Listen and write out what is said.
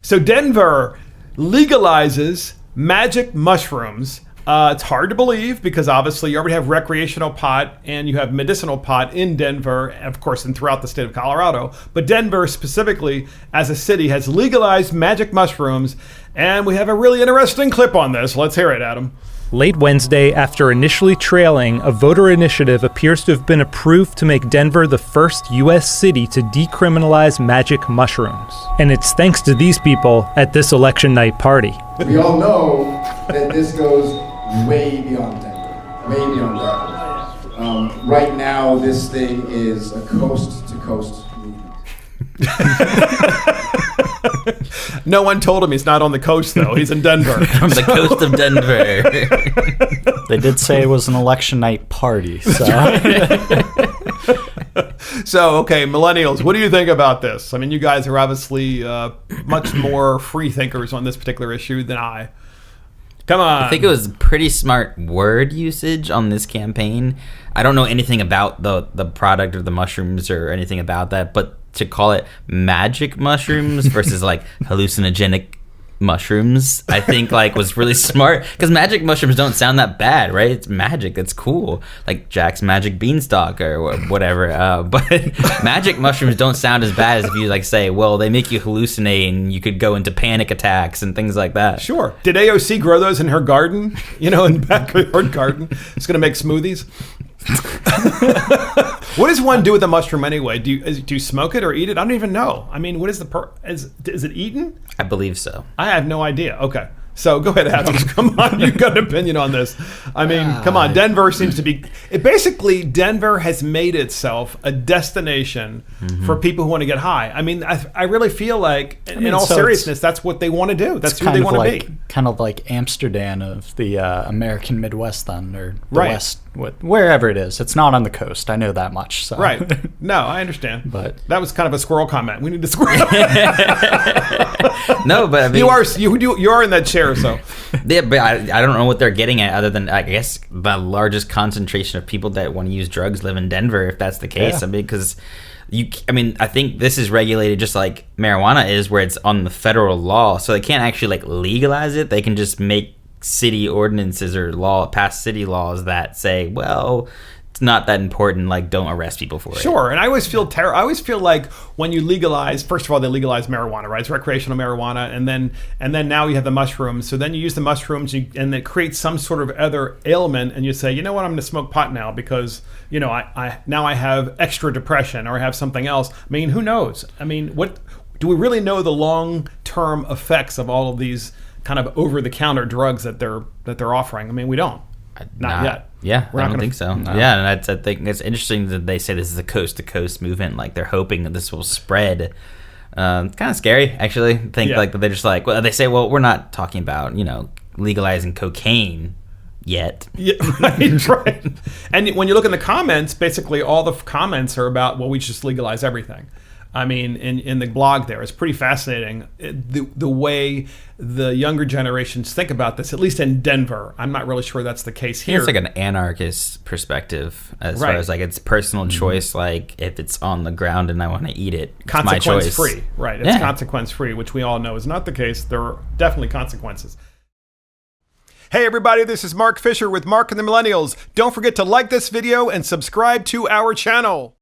So Denver legalizes magic mushrooms. It's hard to believe because obviously you already have recreational pot and you have medicinal pot in Denver, of course, and throughout the state of Colorado. But Denver specifically as a city has legalized magic mushrooms. And we have a really interesting clip on this. Let's hear it, Adam. Late Wednesday, after initially trailing, a voter initiative appears to have been approved to make Denver the first U.S. city to decriminalize magic mushrooms. And it's thanks to these people at this election night party. We all know that this goes way beyond Denver, way beyond Denver. Right now, this thing is a coast-to-coast movement. No one told him he's not on the coast, though. He's in Denver. On the coast of Denver. They did say it was an election night party. So, So, okay, millennials, what do you think about this? I mean, you guys are obviously much more free thinkers on this particular issue than I. Come on. I think it was pretty smart word usage on this campaign. I don't know anything about the product or the mushrooms or anything about that, but to call it magic mushrooms versus like hallucinogenic mushrooms, I think like was really smart, because magic mushrooms don't sound that bad, right? It's magic. That's cool, like Jack's magic beanstalk or whatever. But magic mushrooms don't sound as bad as if you like say, well, they make you hallucinate and you could go into panic attacks and things like that. Sure. Did AOC grow those in her garden? You know, in the backyard garden? It's going to make smoothies. What does one do with a mushroom anyway? Do you smoke it or eat it? I don't even know. I mean, what is is it eaten? I believe so. I have no idea. Okay. So go ahead, Adam. Come on, you've got an opinion on this. I mean, come on. Denver seems to be... Basically, Denver has made itself a destination for people who want to get high. I mean, I really feel like, in all seriousness, that's what they want to do. That's who they want to be. Kind of like Amsterdam of the American Midwest then, or the West, wherever it is. It's not on the coast. I know that much. So. Right. No, I understand. But that was kind of a squirrel comment. We need to squirrel. No, but I mean... You are in that chair. So yeah, but I don't know what they're getting at, other than I guess the largest concentration of people that want to use drugs live in Denver, if that's the case. Yeah. I mean, because I think this is regulated just like marijuana is, where it's on the federal law, so they can't actually like legalize it. They can just make city ordinances or pass city laws that say, well, it's not that important, like don't arrest people for it. Sure. And I always feel like when you legalize, first of all, they legalize marijuana, right? It's recreational marijuana, and then now you have the mushrooms. So then you use the mushrooms and it creates some sort of other ailment, and you say, you know what, I'm going to smoke pot now because, you know, I now I have extra depression or I have something else. I mean, who knows? I mean, what do we really know the long-term effects of all of these kind of over-the-counter drugs that they're offering? I mean, we don't. Not yet. Yeah, I don't think so. No. Yeah, and I think it's interesting that they say this is a coast-to-coast movement. Like they're hoping that this will spread. Kind of scary, actually. Like they're just like, well, they say, well, we're not talking about, you know, legalizing cocaine yet. Yeah, right. And when you look in the comments, basically all the comments are about, well, we just legalize everything. I mean, in the blog there, it's pretty fascinating the way the younger generations think about this, at least in Denver. I'm not really sure that's the case here. It's like an anarchist perspective as far as like it's personal choice. Like if it's on the ground and I want to eat it, it's my choice. Consequence free, right? It's consequence free, which we all know is not the case. There are definitely consequences. Hey everybody, this is Mark Fisher with Mark and the Millennials. Don't forget to like this video and subscribe to our channel.